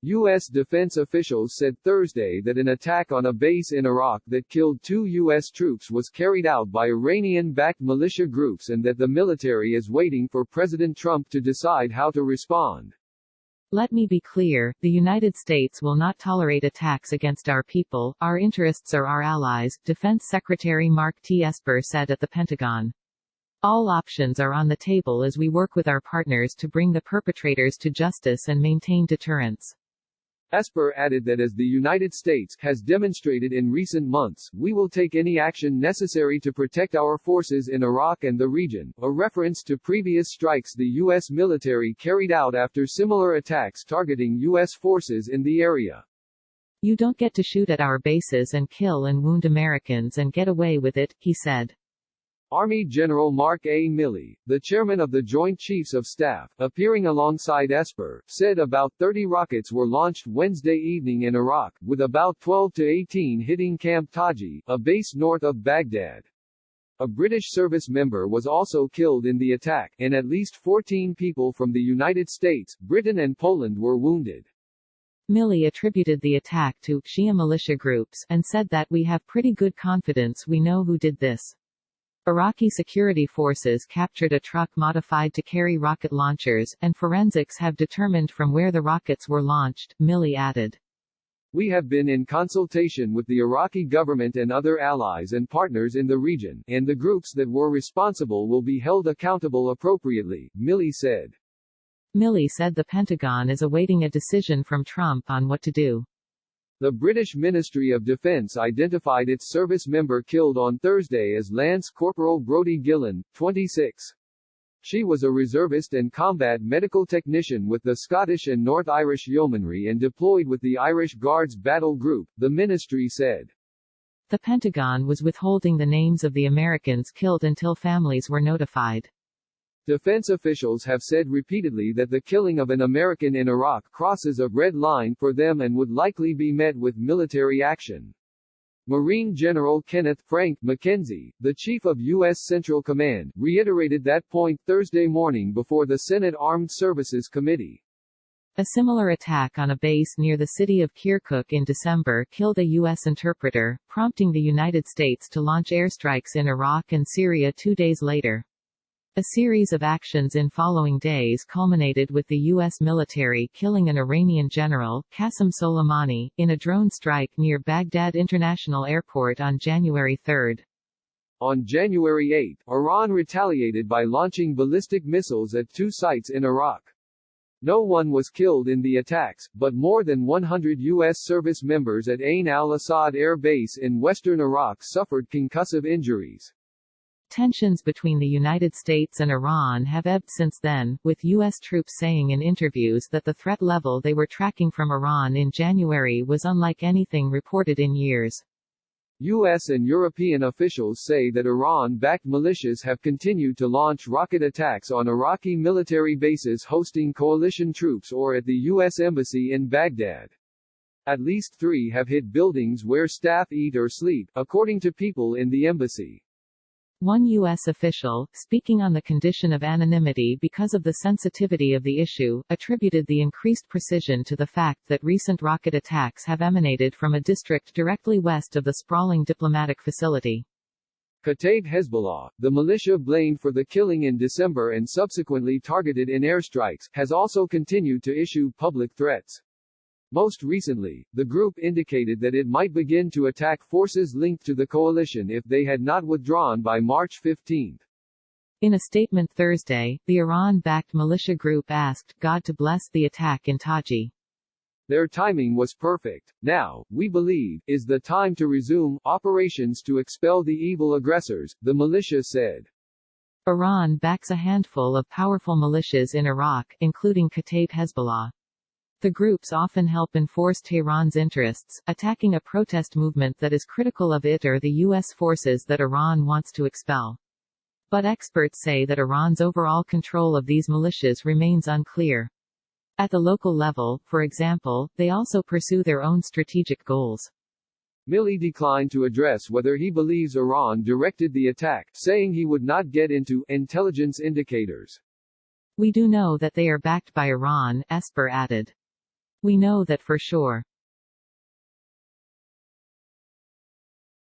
U.S. defense officials said Thursday that an attack on a base in Iraq that killed 2 U.S. troops was carried out by Iranian-backed militia groups and that the military is waiting for President Trump to decide how to respond. Let me be clear, the United States will not tolerate attacks against our people, our interests or our allies, Defense Secretary Mark T. Esper said at the Pentagon. All options are on the table as we work with our partners to bring the perpetrators to justice and maintain deterrence. Esper added that as the United States has demonstrated in recent months, we will take any action necessary to protect our forces in Iraq and the region, a reference to previous strikes the U.S. military carried out after similar attacks targeting U.S. forces in the area. You don't get to shoot at our bases and kill and wound Americans and get away with it, he said. Army General Mark A. Milley, the chairman of the Joint Chiefs of Staff, appearing alongside Esper, said about 30 rockets were launched Wednesday evening in Iraq, with about 12 to 18 hitting Camp Taji, a base north of Baghdad. A British service member was also killed in the attack, and at least 14 people from the United States, Britain and Poland were wounded. Milley attributed the attack to Shia militia groups, and said that we have pretty good confidence we know who did this. Iraqi security forces captured a truck modified to carry rocket launchers, and forensics have determined from where the rockets were launched, Milley added. We have been in consultation with the Iraqi government and other allies and partners in the region, and the groups that were responsible will be held accountable appropriately, Milley said. Milley said the Pentagon is awaiting a decision from Trump on what to do. The British Ministry of Defence identified its service member killed on Thursday as Lance Corporal Brodie Gillen, 26. She was a reservist and combat medical technician with the Scottish and North Irish Yeomanry and deployed with the Irish Guards Battle Group, the ministry said. The Pentagon was withholding the names of the Americans killed until families were notified. Defense officials have said repeatedly that the killing of an American in Iraq crosses a red line for them and would likely be met with military action. Marine General Kenneth Frank McKenzie, the chief of U.S. Central Command, reiterated that point Thursday morning before the Senate Armed Services Committee. A similar attack on a base near the city of Kirkuk in December killed a U.S. interpreter, prompting the United States to launch airstrikes in Iraq and Syria 2 days later. A series of actions in following days culminated with the U.S. military killing an Iranian general, Qasem Soleimani, in a drone strike near Baghdad International Airport on January 3. On January 8, Iran retaliated by launching ballistic missiles at 2 sites in Iraq. No one was killed in the attacks, but more than 100 U.S. service members at Ain al-Assad Air Base in western Iraq suffered concussive injuries. Tensions between the United States and Iran have ebbed since then, with U.S. troops saying in interviews that the threat level they were tracking from Iran in January was unlike anything reported in years. U.S. and European officials say that Iran-backed militias have continued to launch rocket attacks on Iraqi military bases hosting coalition troops or at the U.S. Embassy in Baghdad. At least 3 have hit buildings where staff eat or sleep, according to people in the embassy. One U.S. official, speaking on the condition of anonymity because of the sensitivity of the issue, attributed the increased precision to the fact that recent rocket attacks have emanated from a district directly west of the sprawling diplomatic facility. Kataib Hezbollah, the militia blamed for the killing in December and subsequently targeted in airstrikes, has also continued to issue public threats. Most recently, the group indicated that it might begin to attack forces linked to the coalition if they had not withdrawn by March 15. In a statement Thursday, the Iran-backed militia group asked God to bless the attack in Taji. Their timing was perfect. Now, we believe, is the time to resume operations to expel the evil aggressors, the militia said. Iran backs a handful of powerful militias in Iraq, including Kataib Hezbollah. The groups often help enforce Tehran's interests, attacking a protest movement that is critical of it or the U.S. forces that Iran wants to expel. But experts say that Iran's overall control of these militias remains unclear. At the local level, for example, they also pursue their own strategic goals. Milley declined to address whether he believes Iran directed the attack, saying he would not get into intelligence indicators. We do know that they are backed by Iran, Esper added. We know that for sure.